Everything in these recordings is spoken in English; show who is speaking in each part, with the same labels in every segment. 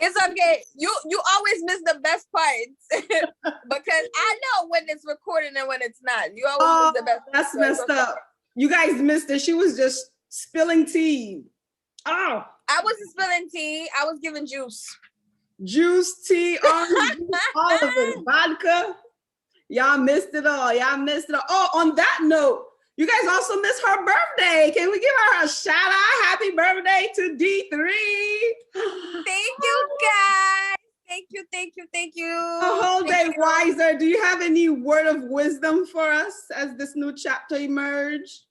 Speaker 1: It's okay. You always miss the best parts because I know when it's recorded and when it's not. You always miss the best parts.
Speaker 2: That's messed up. You guys missed it. She was just spilling tea. Oh.
Speaker 1: I wasn't spilling tea. I was giving juice.
Speaker 2: Juice, tea, orange juice, all of it. Vodka. Y'all missed it all. Y'all missed it all. Oh, on that note, you guys also missed her birthday. Can we give her a shout out? Happy birthday to D3.
Speaker 1: Thank you, guys. Thank you, thank you, thank you.
Speaker 2: A whole day wiser. Do you have any word of wisdom for us as this new chapter emerges?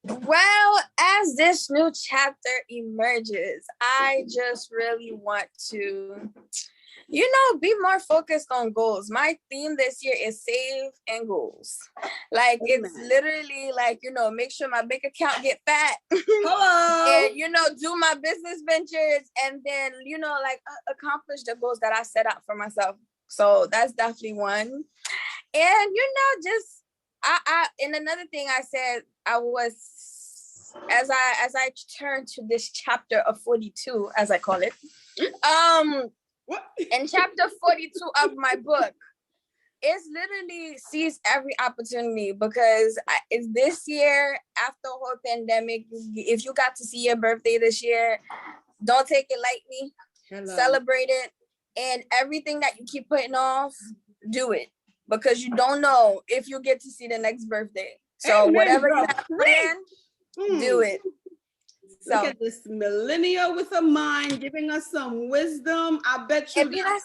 Speaker 1: Well, as this new chapter emerges, I just really want to, be more focused on goals. My theme this year is save and goals. Like, it's literally like, make sure my bank account get fat.
Speaker 2: Hello.
Speaker 1: And, do my business ventures and then, accomplish the goals that I set out for myself. So that's definitely one. And, and another thing I said, I was, as I turned to this chapter of 42, as I call it, in chapter 42 of my book, it's literally seize every opportunity because it's this year after the whole pandemic. If you got to see your birthday this year, don't take it lightly. Hello. Celebrate it, and everything that you keep putting off, do it. Because you don't know if you get to see the next birthday. So whatever you have planned, do it. So
Speaker 2: look at this millennial with a mind giving us some wisdom. I bet you that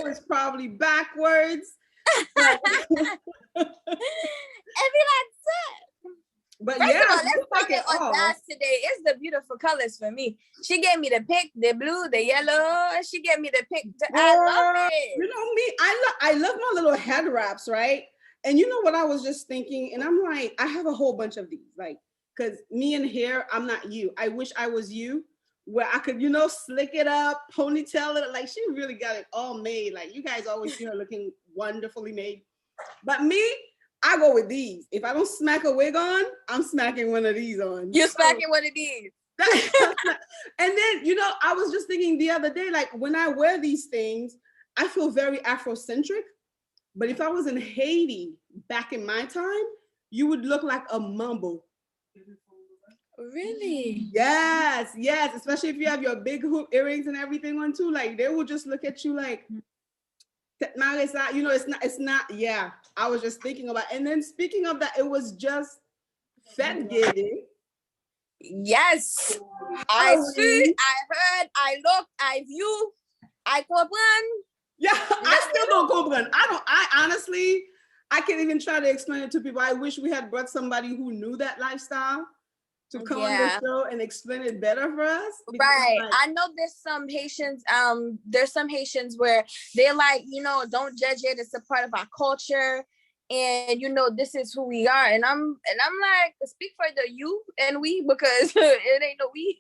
Speaker 2: is probably backwards. But
Speaker 1: But yeah, let's focus on that today. It's the beautiful colors for me. She gave me the pink, the blue, the yellow. She gave me the pink. I love it.
Speaker 2: You know me, I love my little head wraps, right? And you know what I was just thinking? And I'm like, I have a whole bunch of these, like, because me and hair, I'm not you. I wish I was you, where I could, slick it up, ponytail it. Like, she really got it all made. Like, you guys always see her looking wonderfully made. But me, I go with these. If I don't smack a wig on, I'm smacking one of these on.
Speaker 1: You're smacking one of these.
Speaker 2: And then, I was just thinking the other day, like when I wear these things, I feel very Afrocentric. But if I was in Haiti back in my time, you would look like a mumble.
Speaker 1: Really?
Speaker 2: Yes. Especially if you have your big hoop earrings and everything on too. Like they will just look at you like, it's not. Yeah, I was just thinking about. And then speaking of that, it was just Fet Gede.
Speaker 1: Yes, I see, I heard, I looked, I view, I comprend.
Speaker 2: Yeah, I still don't comprehend. I honestly, I can't even try to explain it to people. I wish we had brought somebody who knew that lifestyle to come on the show and explain it better for us.
Speaker 1: Right. I know there's some Haitians where they're like, don't judge it. It's a part of our culture. And this is who we are. And I'm like, speak for the you and we, because it ain't no we.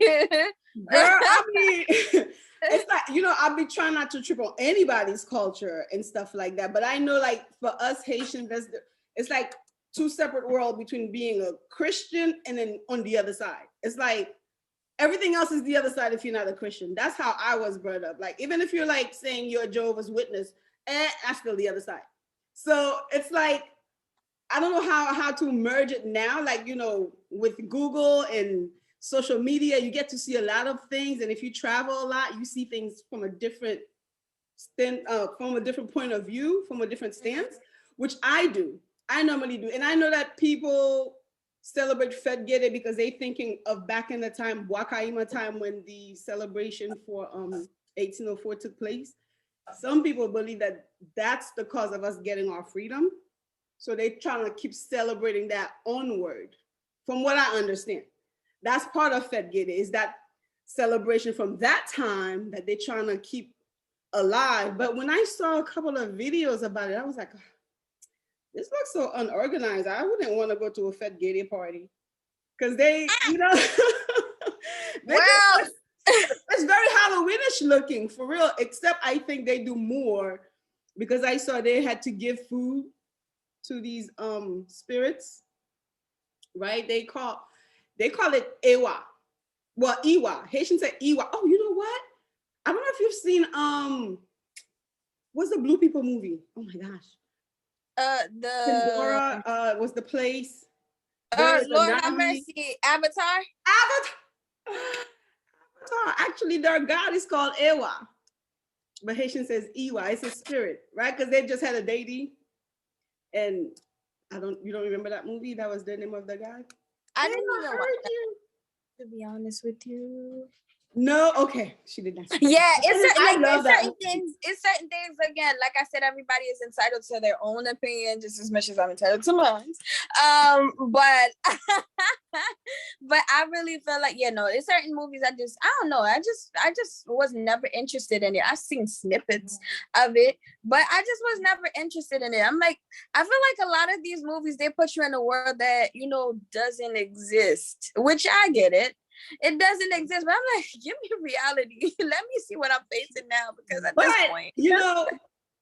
Speaker 2: Girl, I mean, it's like, I'll be trying not to trip on anybody's culture and stuff like that. But I know, like, for us Haitians, it's like two separate worlds between being a Christian and then on the other side. It's like everything else is the other side if you're not a Christian. That's how I was brought up. Like, even if you're like saying you're a Jehovah's Witness, that's still the other side. So it's like, I don't know how to merge it now. Like, with Google and social media, you get to see a lot of things. And if you travel a lot, you see things from a different point of view, from a different stance, which I do. I normally do. And I know that people celebrate Fet Gede because they're thinking of back in the time, Wakaima time, when the celebration for 1804 took place. Some people believe that that's the cause of us getting our freedom. So they're trying to keep celebrating that onward, from what I understand. That's part of Fet Gede, is that celebration from that time that they're trying to keep alive. But when I saw a couple of videos about it, I was like, this looks so unorganized. I wouldn't want to go to a Fet Gede party. Because they, it's very Halloweenish looking, for real, except I think they do more, because I saw they had to give food to these spirits, right? They call it Ewa. Well, Iwa. Haitians say Iwa. Oh, you know what? I don't know if you've seen what's the Blue People movie? Oh my gosh. Pandora was the place.
Speaker 1: Lord have mercy, Avatar.
Speaker 2: Avatar. Actually, their god is called Ewa, but Haitian says Iwa. It's a spirit, right? Because they just had a deity, and you don't remember that movie? That was the name of the guy.
Speaker 1: I didn't even watch that, to be honest with you.
Speaker 2: No, okay, she did not.
Speaker 1: Yeah, it's certain things. Again, like I said, everybody is entitled to their own opinion just as much as I'm entitled to mine. But but I really feel like, there's certain movies I don't know. I just was never interested in it. I've seen snippets of it, but I just was never interested in it. I'm like, I feel like a lot of these movies, they put you in a world that doesn't exist, which I get it. It doesn't exist, but I'm like, give me reality. Let me see what I'm facing now, because at this point,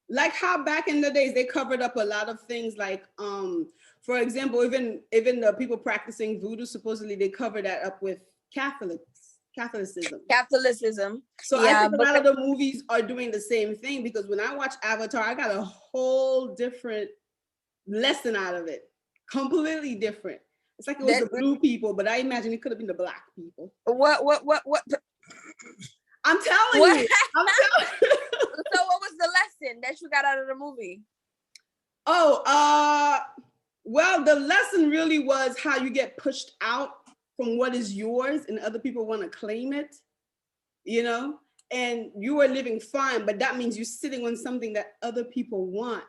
Speaker 2: like how back in the days they covered up a lot of things, like for example, even the people practicing voodoo, supposedly they cover that up with Catholicism. So I think a lot of the movies are doing the same thing, because when I watch Avatar, I got a whole different lesson out of it, completely different. It's like it was the blue people, but I imagine it could have been the black people.
Speaker 1: What?
Speaker 2: I'm telling you.
Speaker 1: So what was the lesson that you got out of the movie?
Speaker 2: Well, the lesson really was how you get pushed out from what is yours and other people want to claim it, and you are living fine, but that means you're sitting on something that other people want,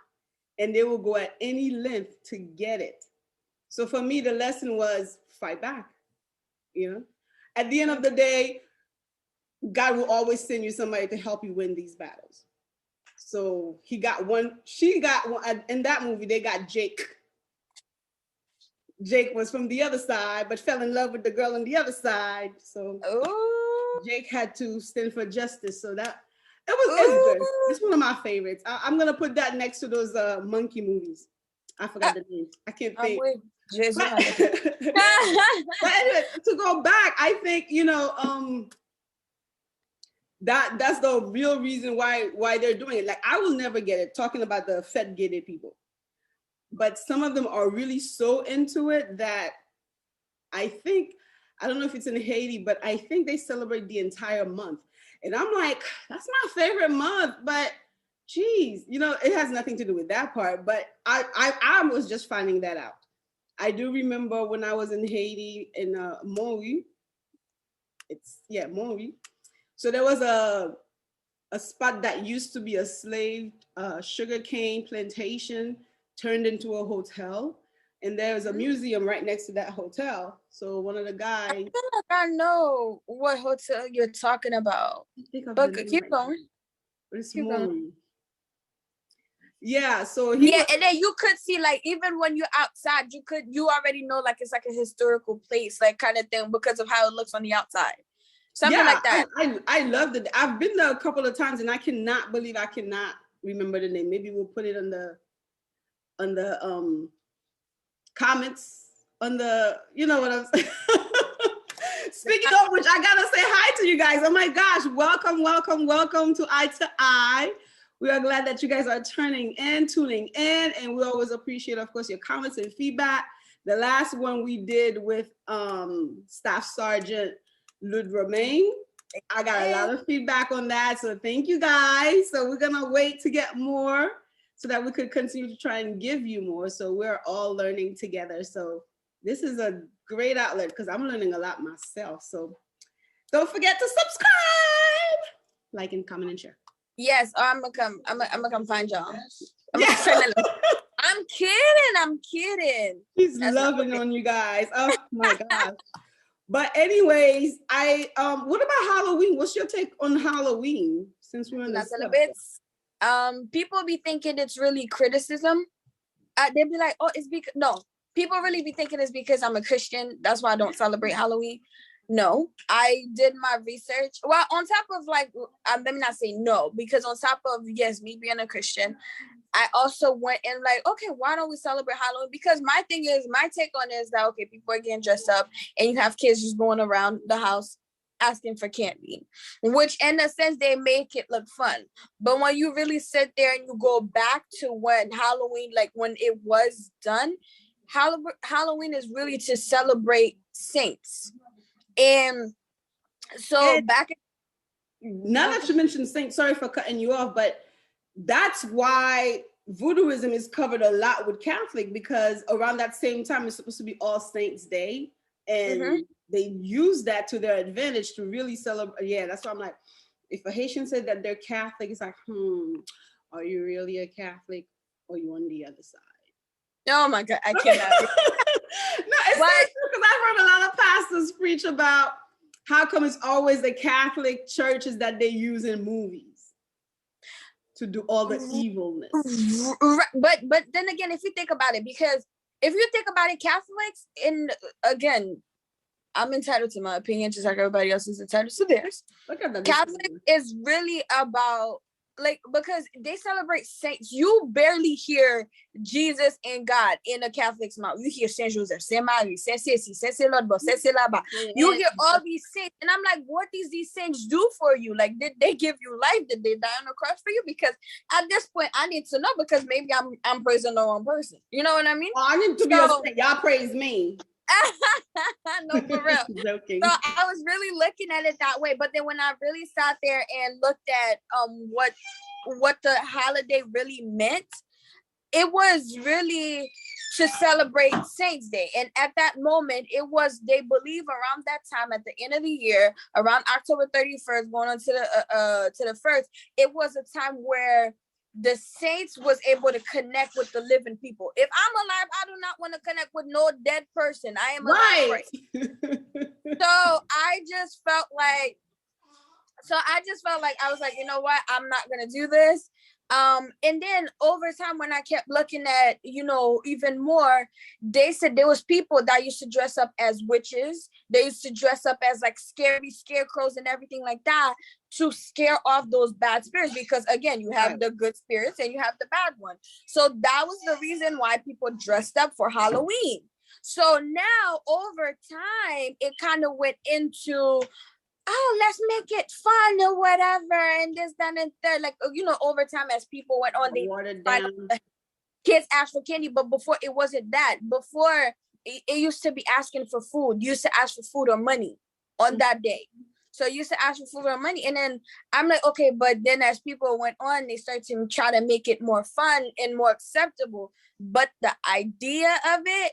Speaker 2: and they will go at any length to get it. So for me, the lesson was fight back. At the end of the day, God will always send you somebody to help you win these battles. So she got one. In that movie, they got Jake. Jake was from the other side, but fell in love with the girl on the other side. So Jake had to stand for justice. So it's good. It's one of my favorites. I'm gonna put that next to those monkey movies. I forgot the name. I can't think. But anyway, to go back, I think that's the real reason why they're doing it. Like, I will never get it, talking about the Fet Gede people, but some of them are really so into it that I don't know if it's in Haiti, but I think they celebrate the entire month, and I'm like, that's my favorite month, but geez, it has nothing to do with that part. But I was just finding that out. I do remember when I was in Haiti in Maui. Maui. So there was a spot that used to be a slave sugarcane plantation turned into a hotel, and there's a museum right next to that hotel. So one of the guys. I
Speaker 1: feel like I know what hotel you're talking about. But keep going.
Speaker 2: But it's Maui. Yeah, so
Speaker 1: and then you could see, like, even when you're outside, you already know, like, it's like a historical place, like, kind of thing, because of how it looks on the outside. Something like that.
Speaker 2: I loved it. I've been there a couple of times, and I cannot believe I cannot remember the name. Maybe we'll put it on the comments, on the, what I'm saying. Speaking of which, I gotta say hi to you guys. Oh my gosh, welcome to Eye to Eye. We are glad that you guys are tuning in, and we always appreciate, of course, your comments and feedback. The last one we did with Staff Sergeant Lud Romain, I got a lot of feedback on that, so thank you guys. So we're gonna wait to get more so that we could continue to try and give you more. So we're all learning together. So this is a great outlet because I'm learning a lot myself. So don't forget to subscribe, like, and comment and share.
Speaker 1: Yes, I'm gonna come find y'all. I'm kidding.
Speaker 2: He's loving on you guys. Oh my gosh. But anyways, what about Halloween? What's your take on Halloween? Since we're on the subject?
Speaker 1: People be thinking it's really criticism. They'd be like, it's because people really be thinking it's because I'm a Christian. That's why I don't celebrate Halloween. No, I did my research. Well, on top of, like, let me not say no, because on top of, yes, me being a Christian, I also went and, like, okay, why don't we celebrate Halloween? Because my take on it is that, okay, people are getting dressed up and you have kids just going around the house asking for candy, which in a sense they make it look fun. But when you really sit there and you go back to when Halloween, like when it was done, Halloween is really to celebrate saints. And so back
Speaker 2: now that you mentioned saints, sorry for cutting you off, but that's why voodooism is covered a lot with Catholic, because around that same time it's supposed to be All Saints Day, and they use that to their advantage to really celebrate. Yeah, that's why I'm like, if a Haitian said that they're Catholic, it's like, are you really a Catholic, or you on the other side?
Speaker 1: Oh my God, I cannot.
Speaker 2: No, it's true, because I've heard a lot of pastors preach about how come it's always the Catholic churches that they use in movies to do all the evilness.
Speaker 1: But then again, if you think about it, because if you think about it, Catholics, again, I'm entitled to my opinion, just like everybody else is entitled to theirs. Catholic is really about, like, because they celebrate saints. You barely hear Jesus and God in a Catholic's mouth. You hear Saint Joseph, Saint Marie, Saint Cécile, Saint Lodbo, Saint Laba. You hear all these saints, and I'm like, what did these saints do for you? Like, did they give you life? Did they die on the cross for you? Because at this point, I need to know, because maybe I'm praising the wrong person. You know what I mean?
Speaker 2: I need to be upset. Y'all praise me.
Speaker 1: No, for real.
Speaker 2: Joking.
Speaker 1: So I was really looking at it that way, but then when I really sat there and looked at what the holiday really meant, it was really to celebrate Saints Day. And at that moment, it was, they believe around that time at the end of the year, around October 31st, going on to the 1st, it was a time where the saints was able to connect with the living people. If I'm alive, I do not want to connect with no dead person. I am alive. Right. So I just felt like, I was like, you know what? I'm not going to do this. And then over time, when I kept looking at, even more, they said there was people that used to dress up as witches. They used to dress up as like scary scarecrows and everything like that to scare off those bad spirits. Because again, you have the good spirits and you have the bad one. So that was the reason why people dressed up for Halloween. So now over time, it kind of went into, let's make it fun or whatever, and this, that, and third. Like, over time, as people went on, kids asked for candy. But before, it wasn't that. Before, it used to be asking for food. You used to ask for food or money on that day. So you used to ask for food or money. And then I'm like, okay, but then as people went on, they started to try to make it more fun and more acceptable. But the idea of it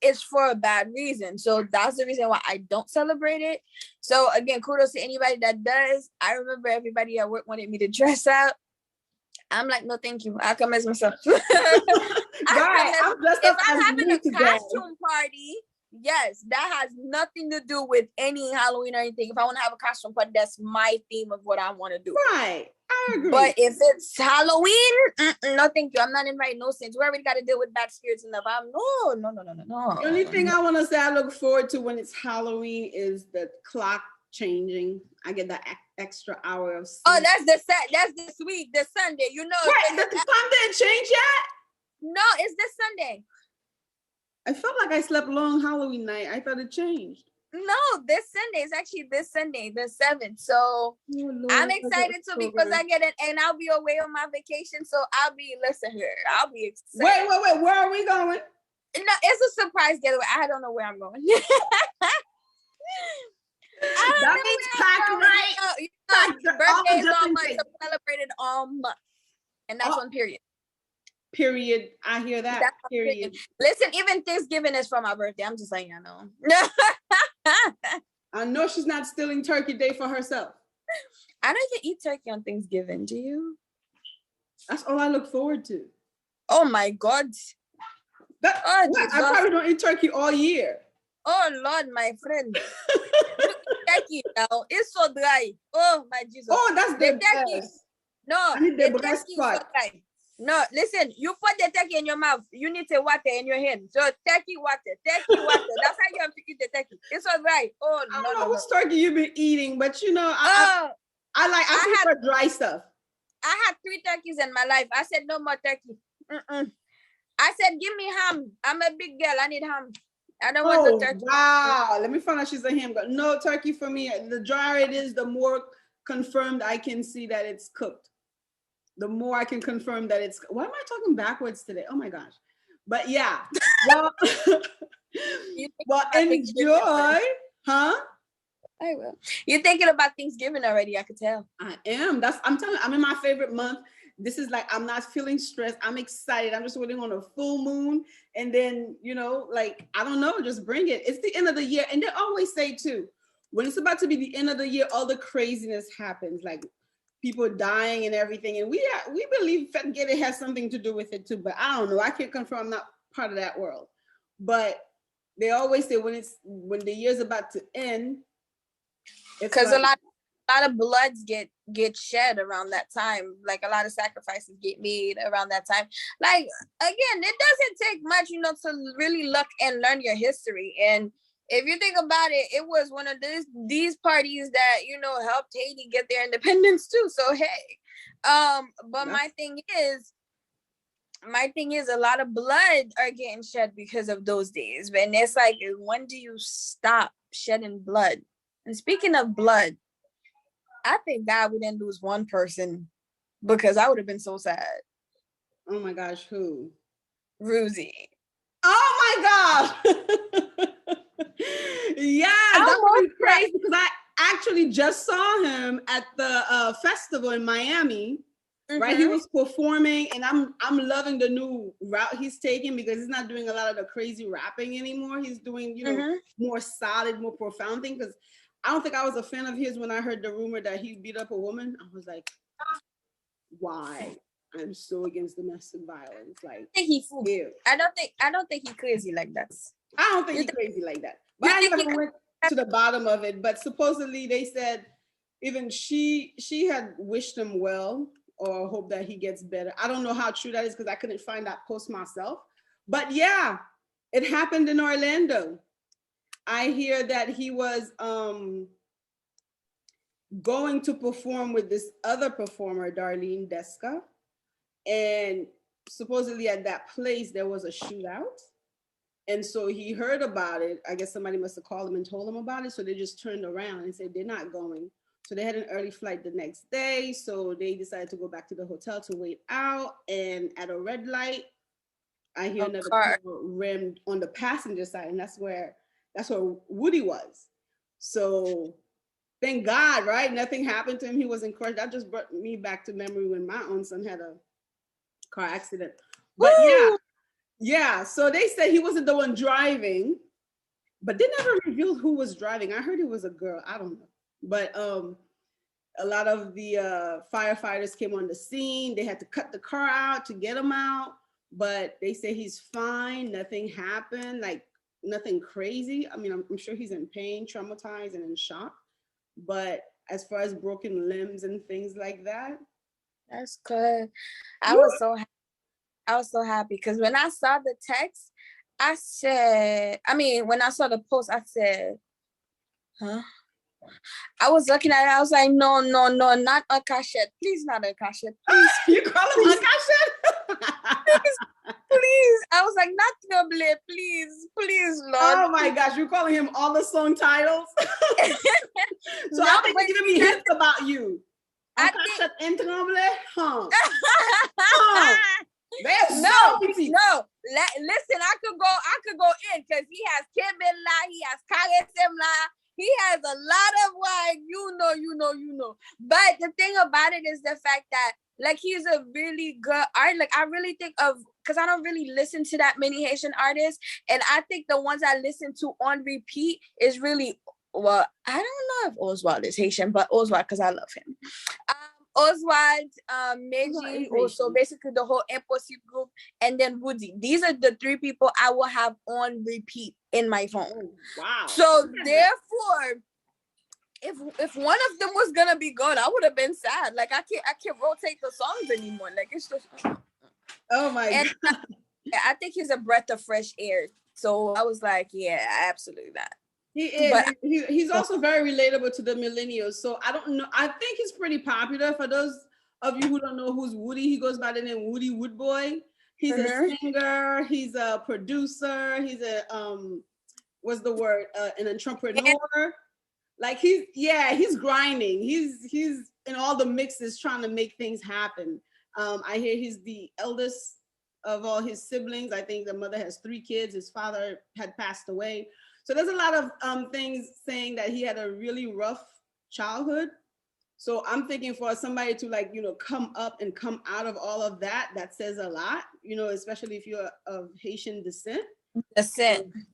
Speaker 1: is for a bad reason. So that's the reason why I don't celebrate it. So again, kudos to anybody that does. I remember everybody at work wanted me to dress up. I'm like, no, thank you. I'll come as myself. If I'm having a costume party, yes, that has nothing to do with any Halloween or anything. If I want to have a costume party, that's my theme of what I want to do.
Speaker 2: Right. I agree.
Speaker 1: But if it's Halloween, no, thank you. I'm not inviting no saints. We already got to deal with bad spirits enough. No.
Speaker 2: The only thing I want to say I look forward to when it's Halloween is the clock changing. I get that extra hour of sleep.
Speaker 1: Oh, that's this week, this Sunday.
Speaker 2: Wait, the time didn't change yet?
Speaker 1: No, it's this Sunday.
Speaker 2: I felt like I slept long Halloween night. I thought it changed.
Speaker 1: No, this Sunday is actually this Sunday, the 7th. So I'm excited too, because I get it, and I'll be away on my vacation. So I'll be excited.
Speaker 2: Wait, where are we going?
Speaker 1: No, it's a surprise getaway. I don't know where I'm going.
Speaker 2: That means pack right.
Speaker 1: Birthday is all month, so celebrated all month. And that's one period.
Speaker 2: Period. I hear that. Period.
Speaker 1: Listen, even Thanksgiving is for my birthday. I'm just letting you know.
Speaker 2: I know she's not stealing Turkey Day for herself.
Speaker 1: I don't even eat turkey on Thanksgiving. Do you?
Speaker 2: That's all I look forward to.
Speaker 1: Oh my God.
Speaker 2: I probably don't eat turkey all year.
Speaker 1: Oh Lord, my friend. Turkey now. It's so dry. Oh my Jesus.
Speaker 2: Oh, that's the
Speaker 1: turkey.
Speaker 2: Best.
Speaker 1: No,
Speaker 2: I need the breast part.
Speaker 1: So no, listen, you put the turkey in your mouth. You need to water in your hand. So turkey water. That's how you have to eat the turkey. It's all right. Oh,
Speaker 2: I don't know whose turkey you've been eating, but I prefer dry stuff.
Speaker 1: I had 3 turkeys in my life. I said, no more turkey. I said, give me ham. I'm a big girl. I need ham. I don't want the
Speaker 2: Oh,
Speaker 1: turkey.
Speaker 2: wow. Let me find out she's a ham girl. No turkey for me. The drier it is, the more confirmed I can see that it's cooked. The more I can confirm that it's, why am I talking backwards today? Oh my gosh. But yeah. Well, well,
Speaker 1: You thinking about Thanksgiving
Speaker 2: enjoy.
Speaker 1: already?
Speaker 2: Huh?
Speaker 1: I will. You're thinking about Thanksgiving already. I could tell.
Speaker 2: I am. I'm telling you, I'm in my favorite month. This is like, I'm not feeling stressed. I'm excited. I'm just waiting on a full moon. And then, like, I don't know, just bring it. It's the end of the year. And they always say too, when it's about to be the end of the year, all the craziness happens, like people dying and everything. And we believe Fet Gede has something to do with it too, but I don't know. I can't confirm. I'm not part of that world. But they always say when the year's about to end, it's
Speaker 1: Because
Speaker 2: like,
Speaker 1: a lot of bloods get shed around that time. Like a lot of sacrifices get made around that time. Like again, it doesn't take much, to really look and learn your history. And if you think about it, it was one of these parties that helped Haiti get their independence too. So hey, but my thing is a lot of blood are getting shed because of those days. And it's like, when do you stop shedding blood? And speaking of blood, I thank God we didn't lose one person, because I would have been so sad.
Speaker 2: oh my gosh, who?
Speaker 1: Ruzy.
Speaker 2: Oh my gosh. Yeah, that was crazy because I actually just saw him at the festival in Miami. Mm-hmm. Right, he was performing, and I'm loving the new route he's taking, because he's not doing a lot of the crazy rapping anymore. He's doing, more solid, more profound thing. Because I don't think I was a fan of his when I heard the rumor that he beat up a woman. I was like, why? I'm so against domestic violence. Like,
Speaker 1: I think he fooled. I don't think he's crazy like that.
Speaker 2: I don't think he's crazy like that. But I never went to the bottom of it. But supposedly they said even she had wished him well, or hope that he gets better. I don't know how true that is, because I couldn't find that post myself. But yeah, it happened in Orlando. I hear that he was going to perform with this other performer, Darlene Desca. And supposedly at that place, there was a shootout. And so he heard about it. I guess somebody must have called him and told him about it. So they just turned around and said they're not going. So they had an early flight the next day. So they decided to go back to the hotel to wait out. And at a red light, I hear another car rammed on the passenger side. And that's where Woody was. So thank God, right? Nothing happened to him. He wasn't crushed. That just brought me back to memory when my own son had a car accident. But yeah. So they said he wasn't the one driving, but they never revealed who was driving. I heard it was a girl. I don't know. But a lot of the firefighters came on the scene. They had to cut the car out to get him out. But they say he's fine. Nothing happened. Like, nothing crazy. I mean, I'm sure he's in pain, traumatized, and in shock. But as far as broken limbs and things like that,
Speaker 1: that's good. I was so happy because when I saw the text, when I saw the post, I said, huh? I was looking at it. I was like, no, not a cachette. Please, not a cachette. Please.
Speaker 2: You call him a cachette?
Speaker 1: Please. I was like, not trouble. Please, Lord.
Speaker 2: Oh my gosh, you're calling him all the song titles? So I think you're giving me hints about you. Cachette and tremble, huh?
Speaker 1: No. Listen, I could go in because he has Kibela, he has Karesemla, he has a lot of you know. But the thing about it is the fact that like he's a really good artist. Like I really think because I don't really listen to that many Haitian artists, and I think the ones I listen to on repeat is really I don't know if Oswald is Haitian, but Oswald because I love him. Oswald, Meji, also basically the whole Impossible group, and then Woody. These are the three people I will have on repeat in my phone.
Speaker 2: Oh, wow.
Speaker 1: So therefore, if one of them was gonna be good, I would have been sad. Like I can't rotate the songs anymore. Like it's just
Speaker 2: oh my god.
Speaker 1: I think he's a breath of fresh air. So I was like, yeah, absolutely not.
Speaker 2: He is. But he's also very relatable to the millennials. So I don't know. I think he's pretty popular. For those of you who don't know who's Woody, he goes by the name Roody Roodeboy. He's a singer. He's a producer. He's a what's the word? An entrepreneur. Like he's grinding. He's in all the mixes trying to make things happen. I hear he's the eldest of all his siblings. I think the mother has 3 kids. His father had passed away. So there's a lot of things saying that he had a really rough childhood. So I'm thinking for somebody to like, come up and come out of all of that, that says a lot, especially if you're of Haitian descent.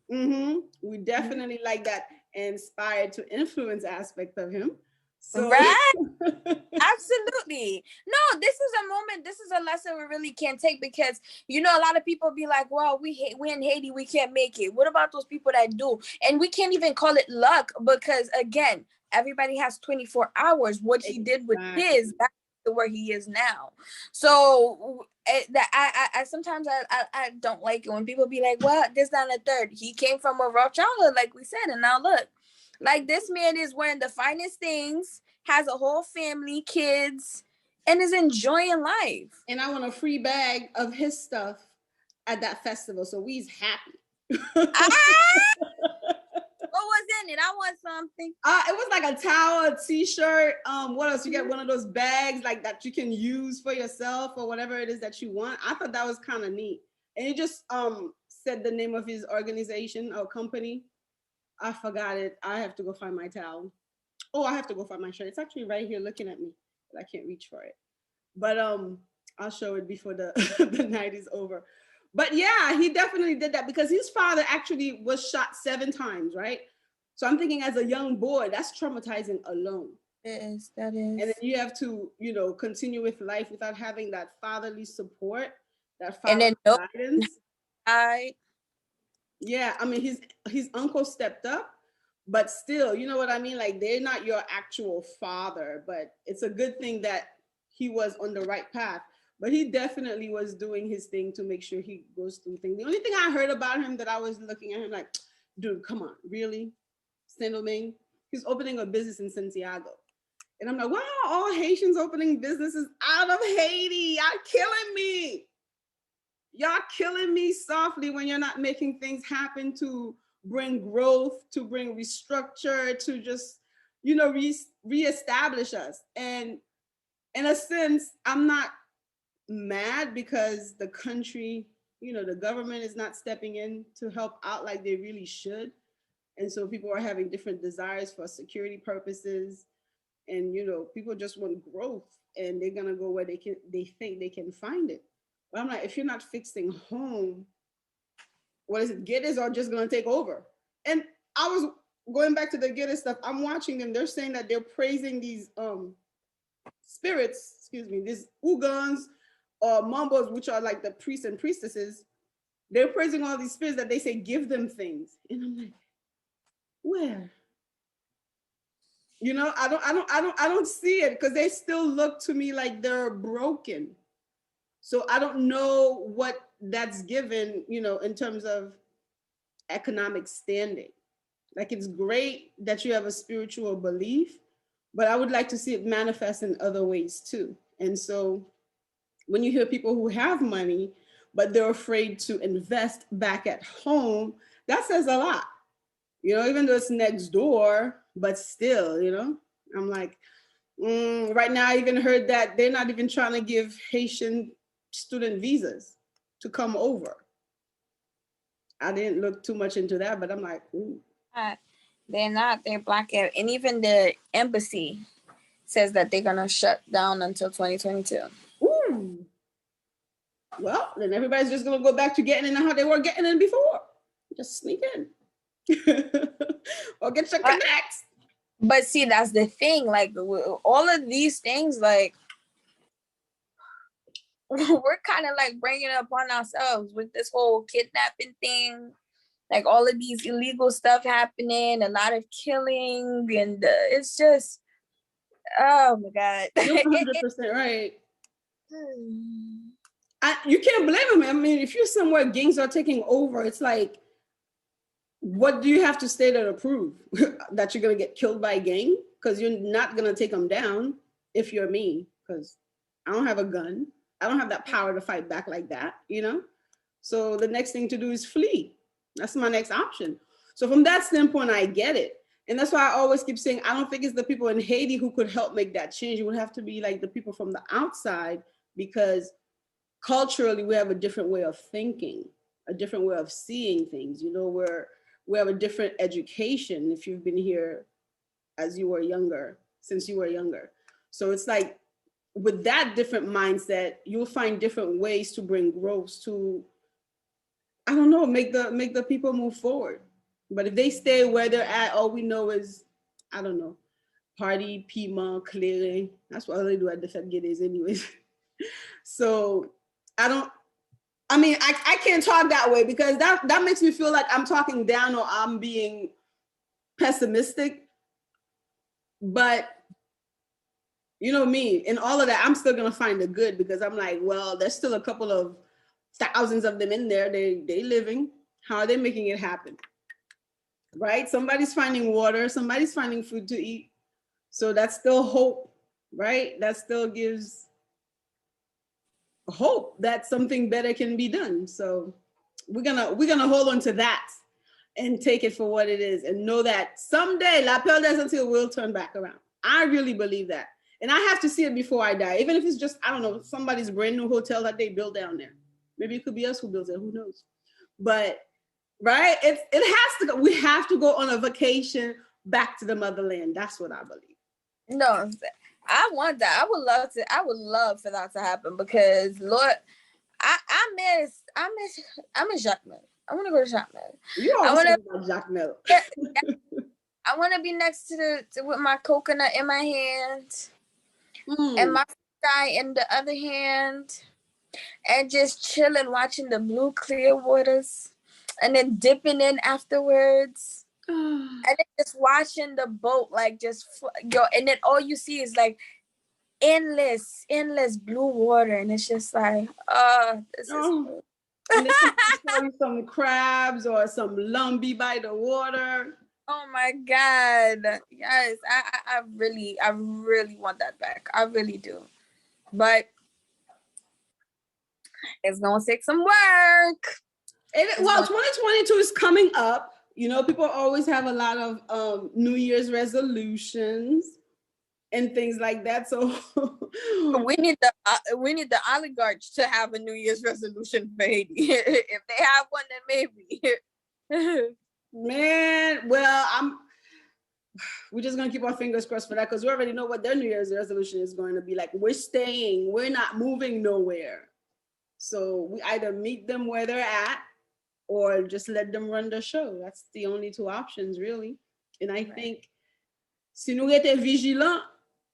Speaker 2: We definitely like that inspired to influence aspect of him. So
Speaker 1: right. Absolutely. No, this is a moment, this is a lesson we really can't take, because a lot of people be like, well, we're in Haiti, we can't make it. What about those people that do? And we can't even call it luck, because again, everybody has 24 hours. What he did with his, that's where he is now. So I sometimes I don't like it when people be like, well, this, that, and the third. He came from a rough childhood, like we said, and now look. Like, this man is wearing the finest things, has a whole family, kids, and is enjoying life.
Speaker 2: And I want a free bag of his stuff at that festival, so we's happy.
Speaker 1: What was in it? I want something.
Speaker 2: It was like a towel, a t-shirt. What else? You get one of those bags like that you can use for yourself or whatever it is that you want. I thought that was kind of neat. And he just said the name of his organization or company. I forgot it. I have to go find my towel. Oh, I have to go find my shirt. It's actually right here looking at me, but I can't reach for it. But I'll show it before the the night is over. But yeah, he definitely did that because his father actually was shot 7 times, right? So I'm thinking as a young boy, that's traumatizing alone.
Speaker 1: It is, that is.
Speaker 2: And then you have to, continue with life without having that fatherly support, that fatherly guidance. Yeah, I mean, his uncle stepped up, but still, you know what I mean? Like, they're not your actual father, but it's a good thing that he was on the right path. But he definitely was doing his thing to make sure he goes through things. The only thing I heard about him that I was looking at him like, dude, come on, really? Saint-Domingue? He's opening a business in Santiago. And I'm like, wow, all Haitians opening businesses out of Haiti. Y'all killing me. Y'all killing me softly when you're not making things happen to bring growth, to bring restructure, to just, reestablish us. And in a sense, I'm not mad because the country, the government is not stepping in to help out like they really should. And so people are having different desires for security purposes. And, people just want growth and they're going to go where they think they can find it. But I'm like, if you're not fixing home, what is it? Gedes are just going to take over. And I was going back to the Gede stuff. I'm watching them. They're saying that they're praising these spirits, these Ugans or Mambos, which are like the priests and priestesses. They're praising all these spirits that they say give them things. And I'm like, where? I don't see it because they still look to me like they're broken. So I don't know what that's given, in terms of economic standing. Like, it's great that you have a spiritual belief, but I would like to see it manifest in other ways too. And so when you hear people who have money, but they're afraid to invest back at home, that says a lot. Even though it's next door, but still, I'm like, right now I even heard that they're not even trying to give Haitian student visas to come over. I didn't look too much into that, but I'm like, ooh.
Speaker 1: They're not, they're blocking. And even the embassy says that they're going to shut down until 2022.
Speaker 2: Ooh. Well, then everybody's just going to go back to getting in how they were getting in before. Just sneak in. Or get your connects.
Speaker 1: But see, that's the thing. Like, all of these things, like, we're kind of like bringing it upon ourselves with this whole kidnapping thing. Like, all of these illegal stuff happening, a lot of killing, and it's just, oh my God.
Speaker 2: You're 100% right. You can't blame them. I mean, if you're somewhere gangs are taking over, it's like, what do you have to say to prove? That you're going to get killed by a gang? Because you're not going to take them down if you're me. Because I don't have a gun. I don't have that power to fight back like that, So the next thing to do is flee. That's my next option. So from that standpoint, I get it. And that's why I always keep saying, I don't think it's the people in Haiti who could help make that change. It would have to be like the people from the outside, because culturally we have a different way of thinking, a different way of seeing things. You know, we have a different education if you've been here as you were younger, since you were younger. So it's like with that different mindset, you'll find different ways to bring growth to, I don't know, make the people move forward. But if they stay where they're at, all we know is, I don't know, party, piment, claire. That's what they do at the Fet Gede anyways. So I can't talk that way, because that makes me feel like I'm talking down or I'm being pessimistic. But you know me, in all of that, I'm still gonna find the good, because I'm like, well, there's still a couple of thousands of them in there. They living. How are they making it happen? Right? Somebody's finding water, somebody's finding food to eat. So that's still hope, right? That still gives hope that something better can be done. So we're gonna hold on to that and take it for what it is, and know that someday La Perle des Antilles will turn back around. I really believe that. And I have to see it before I die, even if it's just, I don't know, somebody's brand new hotel that they built down there. Maybe it could be us who builds it, who knows? But right, it has to go. We have to go on a vacation back to the motherland. That's what I believe.
Speaker 1: No, I want that. I would love for that to happen, because Lord, I miss Jacmel. I want to go to Jacmel.
Speaker 2: You always talk about Jacmel.
Speaker 1: I want to be next to with my coconut in my hand, and my sky in the other hand, and just chilling, watching the blue clear waters, and then dipping in afterwards. And then just watching the boat, like, just go, and then all you see is like endless blue water, and it's just like, this is cool.
Speaker 2: And then some crabs or some lumpy by the water.
Speaker 1: Oh my God. Yes, I really want that back. I really do. But it's gonna take some work.
Speaker 2: Well, 2022 is coming up. You know, people always have a lot of New Year's resolutions and things like that. So
Speaker 1: we need the oligarchs to have a New Year's resolution for Haiti. If they have one, then maybe.
Speaker 2: Man, well, we're just gonna keep our fingers crossed for that, because we already know what their New Year's resolution is going to be like. We're staying, we're not moving nowhere. So we either meet them where they're at, or just let them run the show. That's the only two options, really. And I think, si nous étions vigilants,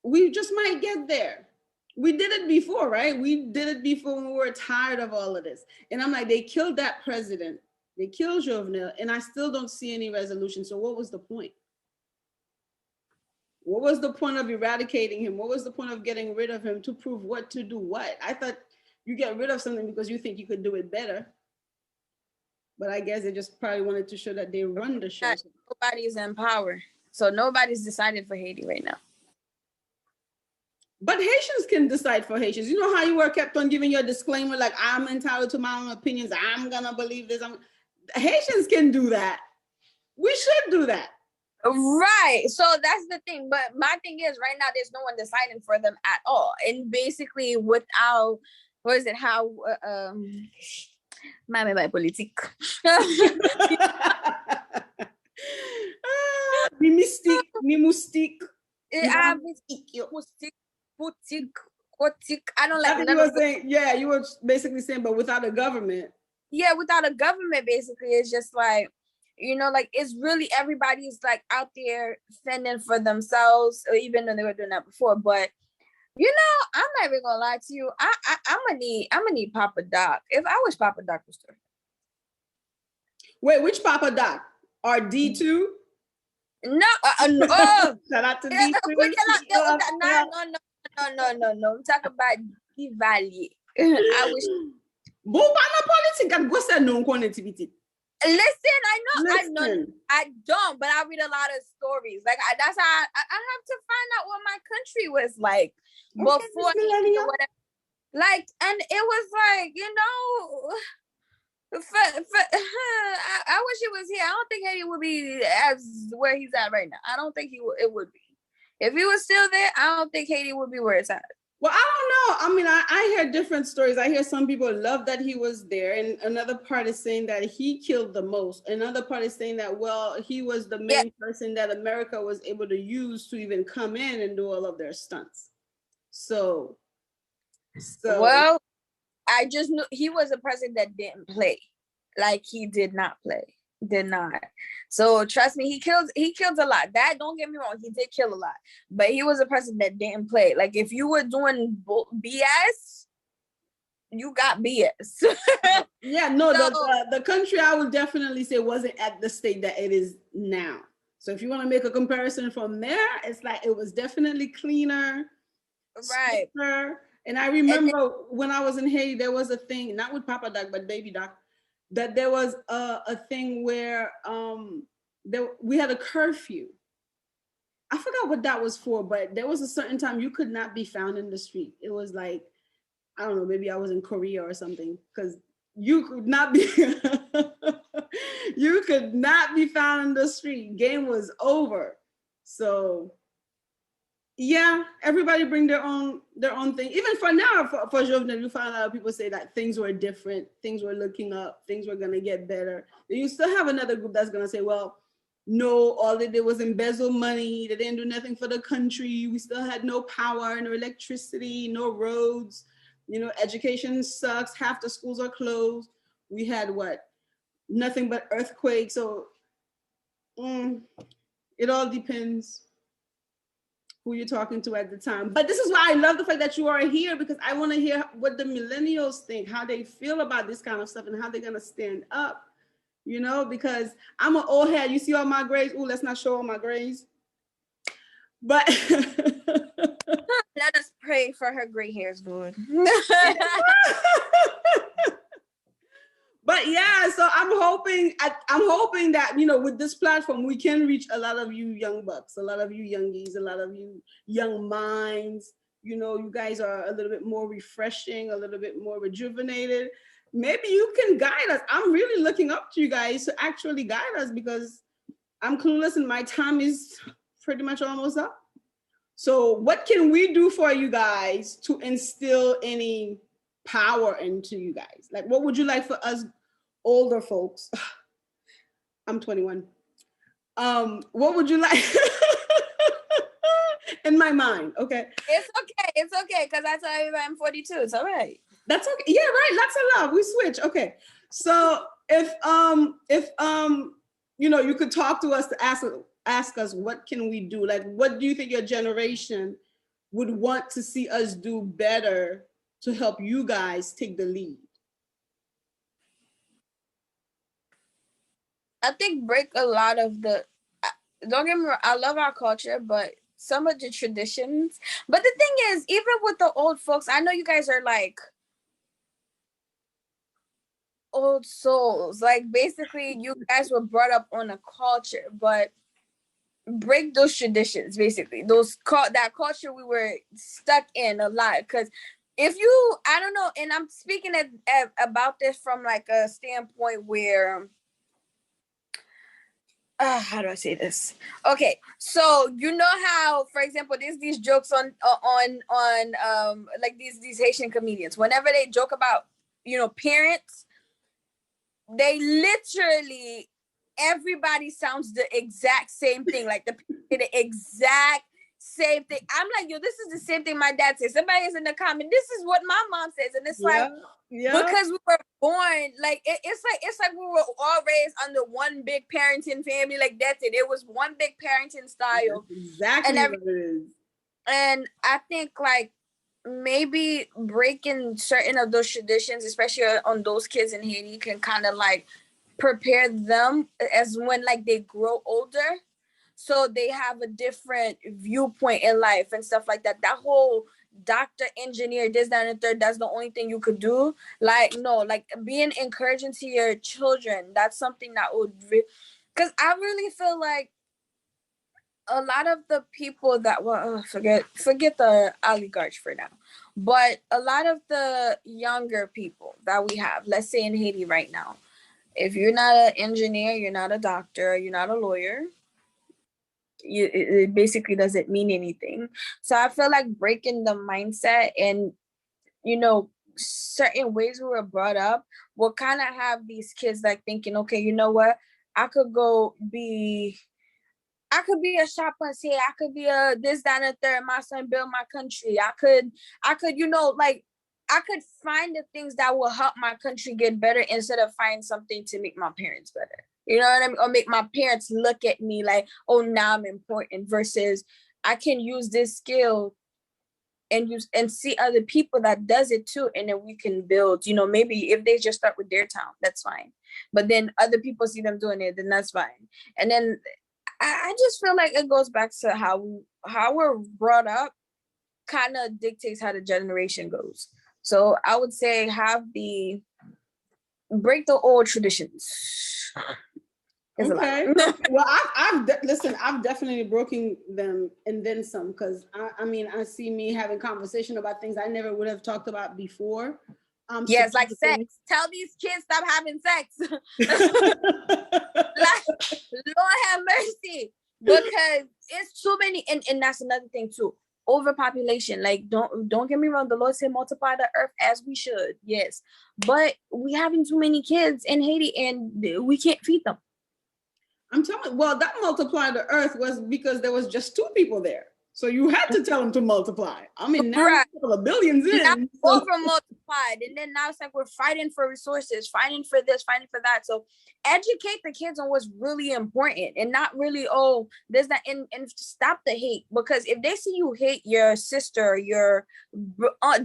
Speaker 2: we just might get there. We did it before, right? We did it before when we were tired of all of this. And I'm like, they killed that president. They killed Jovenel, and I still don't see any resolution. So what was the point? What was the point of eradicating him? What was the point of getting rid of him? To prove what? To do what? I thought you get rid of something because you think you could do it better. But I guess they just probably wanted to show that they run the show.
Speaker 1: Nobody's in power. So nobody's decided for Haiti right now.
Speaker 2: But Haitians can decide for Haitians. You know how you were kept on giving your disclaimer, like, I'm entitled to my own opinions. I'm going to believe this. Haitians can do that. We should do that.
Speaker 1: Right. So that's the thing. But my thing is, right now, there's no one deciding for them at all. And basically, without, what is it, how... Mame by politique.
Speaker 2: Mi mystique, mi moustique.
Speaker 1: I don't like.
Speaker 2: You were saying, yeah, you were basically saying, but without a government.
Speaker 1: Yeah, without a government, basically, it's just like, you know, like, it's really, everybody's like out there fending for themselves, or even though they were doing that before. But you know, I'm not even gonna lie to you. I'm gonna need Papa Doc. If I wish Papa Doc was there.
Speaker 2: Wait, which Papa Doc? RD2?
Speaker 1: No,
Speaker 2: Shout out to D2.
Speaker 1: No. I'm talking about Divali. I wish. Listen, I don't, but I read a lot of stories. Like, that's how I have to find out what my country was like before, whatever. Like, and it was like, you know, I wish he was here. I don't think Haiti would be as where he's at right now. I don't think it would be. If he was still there, I don't think Haiti would be where it's at.
Speaker 2: Well, I don't know. I mean, I hear different stories. I hear some people love that he was there, and another part is saying that he killed the most. Another part is saying that, well, he was the main person that America was able to use to even come in and do all of their stunts. So
Speaker 1: well, I just knew he was a person that didn't play. Like, he did not play. Did not. So trust me, he killed a lot. That, don't get me wrong, he did kill a lot. But he was a person that didn't play. Like, if you were doing BS, you got BS.
Speaker 2: Yeah, no, so, the country, I would definitely say, wasn't at the state that it is now. So if you want to make a comparison from there, it's like it was definitely cleaner,
Speaker 1: right?
Speaker 2: Stricter. And I remember when I was in Haiti, there was a thing, not with Papa Doc, but Baby Doc, that there was a thing where we had a curfew. I forgot what that was for, but there was a certain time you could not be found in the street. It was like, I don't know, maybe I was in Korea or something, because you could not be you could not be found in the street. Game was over. So yeah, everybody bring their own thing. Even for now, for Jovenel, you find out people say that things were different, things were looking up, things were gonna get better. Then you still have another group that's gonna say, well, no, all they did was embezzle money. They didn't do nothing for the country. We still had no power, no electricity, no roads. You know, education sucks. Half the schools are closed. We had what? Nothing but earthquakes. So it all depends who you're talking to at the time. But this is why I love the fact that you are here, because I want to hear what the millennials think, how they feel about this kind of stuff, and how they're going to stand up, you know, because I'm an old head. You see all my grays? Ooh, let's not show all my grays. But
Speaker 1: let us pray for her gray hairs, Lord.
Speaker 2: But yeah, so I'm hoping that, you know, with this platform, we can reach a lot of you young bucks, a lot of you youngies, a lot of you young minds. You know, you guys are a little bit more refreshing, a little bit more rejuvenated. Maybe you can guide us. I'm really looking up to you guys to actually guide us, because I'm clueless and my time is pretty much almost up. So what can we do for you guys to instill any power into you guys? Like, what would you like for us older folks? I'm 21. What would you like? In my mind, okay.
Speaker 1: It's okay, because I tell you I'm 42. It's all right.
Speaker 2: That's okay. Yeah, right. Lots of love. We switch. Okay. So if you know, you could talk to us to ask us, what can we do? Like, what do you think your generation would want to see us do better to help you guys take the lead?
Speaker 1: I think break a lot of the, don't get me wrong, I love our culture, but some of the traditions. But the thing is, even with the old folks, I know you guys are like old souls. Like, basically, you guys were brought up on a culture, but break those traditions, basically. That culture we were stuck in a lot. Because if you, I don't know, and I'm speaking about this from like a standpoint where, how do I say this? Okay, so you know how, for example, there's these jokes on like these Haitian comedians. Whenever they joke about, you know, parents, they literally, everybody sounds the exact same thing. Like the exact same thing. I'm like, yo, this is the same thing my dad says. Somebody is in the comment, this is what my mom says, and it's like. Yeah. Because we were born, like it's like we were all raised under one big parenting family. Like, that's it. It was one big parenting style.
Speaker 2: That's exactly what it is.
Speaker 1: And I think like maybe breaking certain of those traditions, especially on those kids in Haiti, can kind of like prepare them as when like they grow older, so they have a different viewpoint in life and stuff like that. That whole doctor, engineer, this, that, and the third, that's the only thing you could do. Like, no, like being encouraging to your children, that's something that would, because I really feel like a lot of the people that, well, forget the oligarchs for now, but a lot of the younger people that we have, let's say in Haiti right now, If you're not an engineer, you're not a doctor, you're not a lawyer, it basically doesn't mean anything. So I feel like breaking the mindset and, certain ways we were brought up will kind of have these kids like thinking, okay, you know what? I could go be I could be a chaplain. I could be a this, that, and the third. My son build my country. I could, I could find the things that will help my country get better instead of finding something to make my parents better. You know what I mean? Or make my parents look at me like, oh, now I'm important versus I can use this skill and see other people that does it too, and then we can build. Maybe if they just start with their town, that's fine. But then other people see them doing it, then that's fine. And then I just feel like it goes back to how we're brought up kind of dictates how the generation goes. So I would say break the old traditions.
Speaker 2: Okay. Well, I've definitely broken them and then some, because I see me having conversation about things I never would have talked about before.
Speaker 1: Yes, like sex. Tell these kids stop having sex. Like, Lord have mercy, because it's too many, and that's another thing too. Overpopulation. Like, don't get me wrong. The Lord said multiply the earth as we should. Yes, but we having too many kids in Haiti, and we can't feed them.
Speaker 2: I'm telling you, well, that multiply the earth was because there was just 2 people there. So you had to tell them to multiply. I mean, now right. A couple of billions in.
Speaker 1: Now over multiplied. And then now it's like we're fighting for resources, fighting for this, fighting for that. So educate the kids on what's really important and not really, there's that, and stop the hate. Because if they see you hate your sister, your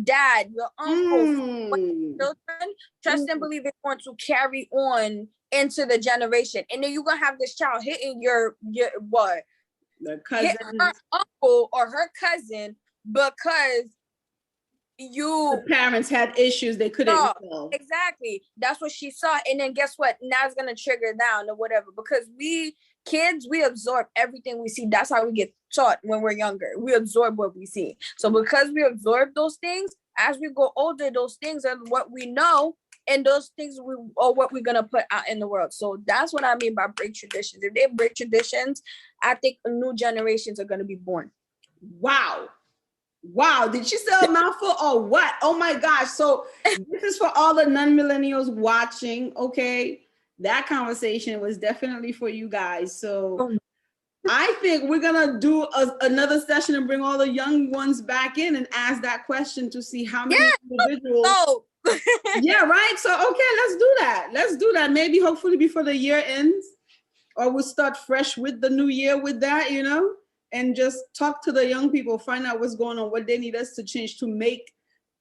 Speaker 1: dad, your uncle, children, trust and believe it's going to carry on into the generation. And then you're going to have this child hitting your what?
Speaker 2: The cousin,
Speaker 1: her uncle or her cousin because
Speaker 2: the parents had issues they couldn't solve.
Speaker 1: Exactly. That's what she saw. And then guess what? Now it's gonna trigger down or whatever. Because we kids, we absorb everything we see. That's how we get taught when we're younger. We absorb what we see. So because we absorb those things, as we go older, those things are what we know. And those things are what we're going to put out in the world. So that's what I mean by break traditions. If they break traditions, I think new generations are going to be born.
Speaker 2: Wow. Did you say a mouthful or what? Oh my gosh. So this is for all the non-millennials watching. Okay. That conversation was definitely for you guys. So I think we're going to do another session and bring all the young ones back in and ask that question to see how many individuals. Yeah, right. So okay, let's do that. Maybe hopefully before the year ends, or we'll start fresh with the new year with that, and just talk to the young people, find out what's going on, what they need us to change to make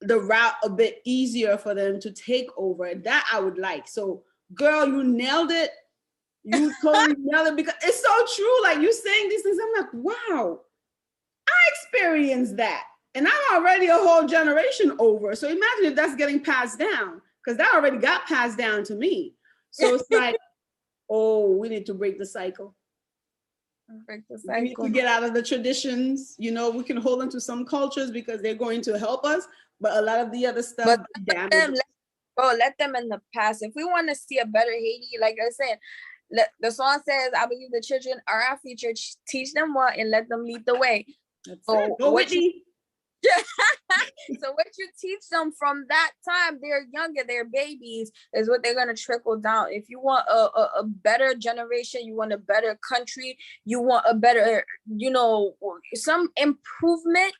Speaker 2: the route a bit easier for them to take over. That I would like. So girl, you nailed it. You totally nailed it, because it's so true. Like, you saying these things, I'm like, wow, I experienced that. And I'm already a whole generation over. So imagine if that's getting passed down, because that already got passed down to me. So it's like, we need to break the cycle. We need to get out of the traditions. We can hold on to some cultures because they're going to help us. But a lot of the other stuff,
Speaker 1: let them in the past. If we want to see a better Haiti, like I said, the song says, I believe the children are our future. Teach them well and let them lead the way.
Speaker 2: Go with me.
Speaker 1: So what you teach them from that time, they're younger, they're babies, is what they're going to trickle down. If you want a better generation, you want a better country, you want a better, some improvement,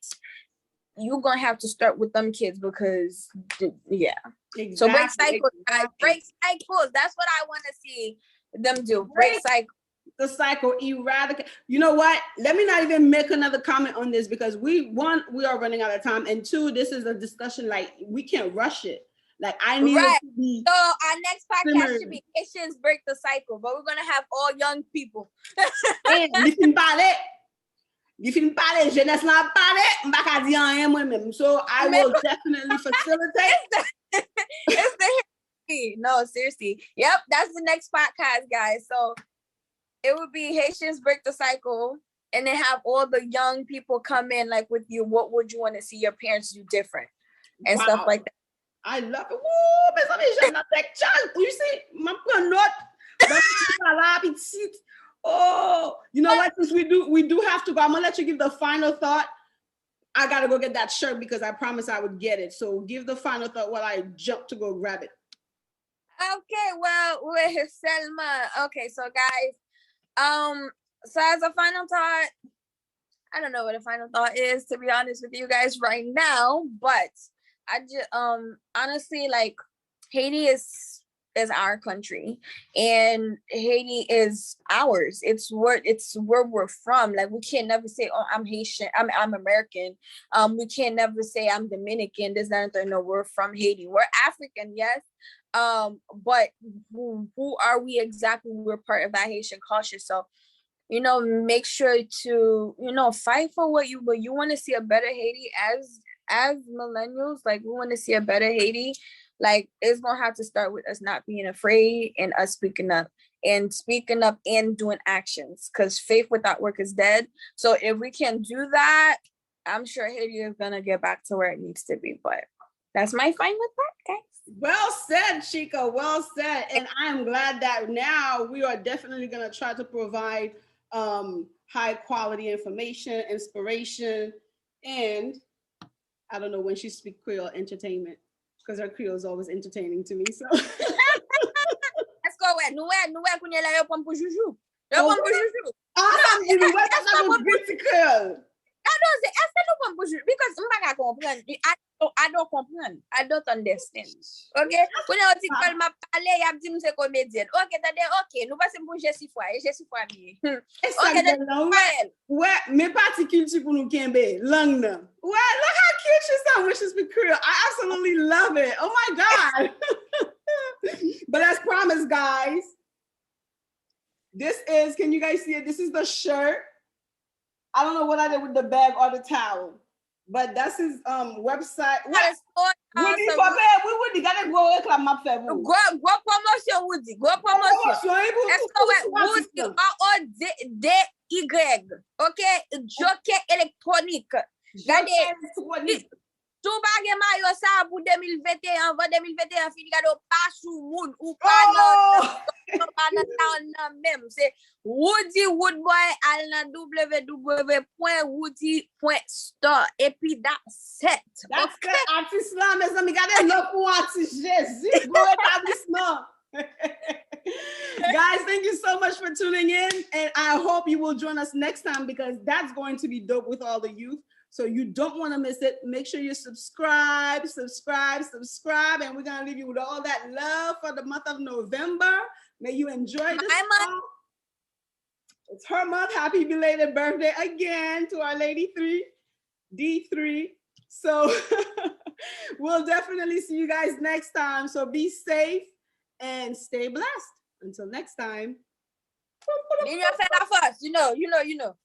Speaker 1: you're going to have to start with them kids, because Exactly. So break cycles, break cycles. That's what I want to see them do. Break cycles.
Speaker 2: The cycle, eradicate. You know what? Let me not even make another comment on this, because we are running out of time, and 2, this is a discussion, like, we can't rush it. Like, I need it to be.
Speaker 1: So our next podcast should be Haitians break the cycle, but we're gonna have all young people.
Speaker 2: Jeunesse n'a parlé, so I will definitely facilitate.
Speaker 1: No, seriously. Yep, that's the next podcast, guys. So it would be Haitians break the cycle, and then have all the young people come in, like with you. What would you want to see your parents do different and stuff like that?
Speaker 2: I love it. Woo, mes amis, j'aime la texture. You see, my note. Oh, you know what? Since we do have to go. I'm gonna let you give the final thought. I gotta go get that shirt because I promised I would get it. So give the final thought while I jump to go grab it.
Speaker 1: Okay, well, with Selma. Okay, so guys, so as a final thought, I don't know what a final thought is, to be honest with you guys right now, but I just honestly, like, Haiti is our country, and Haiti is ours. It's where we're from. Like, we can't never say, oh, I'm Haitian, I'm American. We can't never say I'm Dominican. There's nothing. No, we're from Haiti. We're African, yes. But who are we exactly? We're part of that Haitian culture. So, you know, make sure to, you know, fight for what you want to see a better Haiti as millennials. Like, we want to see a better Haiti. Like, it's gonna have to start with us not being afraid and us speaking up and doing actions, because faith without work is dead. So if we can do that, I'm sure Haiti is gonna get back to where it needs to be. But that's my final thought, guys.
Speaker 2: Well said, Chica. Well said. And I'm glad that now we are definitely going to try to provide high quality information, inspiration, and I don't know, when she speaks Creole, entertainment, because her Creole is always entertaining to me. So
Speaker 1: let's go. Nous connaissons la pomme pour joujou. La pomme pour joujou.
Speaker 2: Ah, you know what? That's not good Creole.
Speaker 1: Est-ce que nous pomme pour joujou? Because I don't comprendre. I don't comprehend. I don't understand. Okay? When I was call my parler, y a dit c'est comédienne. Okay, okay, nous passons pour Jessie Foy mi.
Speaker 2: Okay, ouais, mais particulier pour nous Kembe, long na. Ouais, look how cute she sounds when she speaks Creole. I absolutely love it. Oh my God. But as promised, guys, this is, can you guys see it? This is the shirt. I don't know what I did with the bag or the towel. But that's his website.
Speaker 1: That's
Speaker 2: Woody, we gotta go réclame ma fait vous.
Speaker 1: Go promotion Woody. Go promotion. Est-ce que Woody AODY, OK? Jockey électronique. Regardez. Tout bagay mayo ça pour 2021, avant 2021 fini gado pas sous moun ou pas dans même, c'est Woody Roodboy al na www.woody.store et puis that's it.
Speaker 2: That's okay. Artiste là, mes amis, gardez le pour artiste Jésus, bon établissement. Guys, thank you so much for tuning in, and I hope you will join us next time, because that's going to be dope with all the youth. So you don't want to miss it. Make sure you subscribe, and we're going to leave you with all that love for the month of November. May you enjoy this month. It's her month. Happy belated birthday again to our Lady 3, D3. So we'll definitely see you guys next time. So be safe and stay blessed. Until next time.
Speaker 1: You know.
Speaker 2: you know.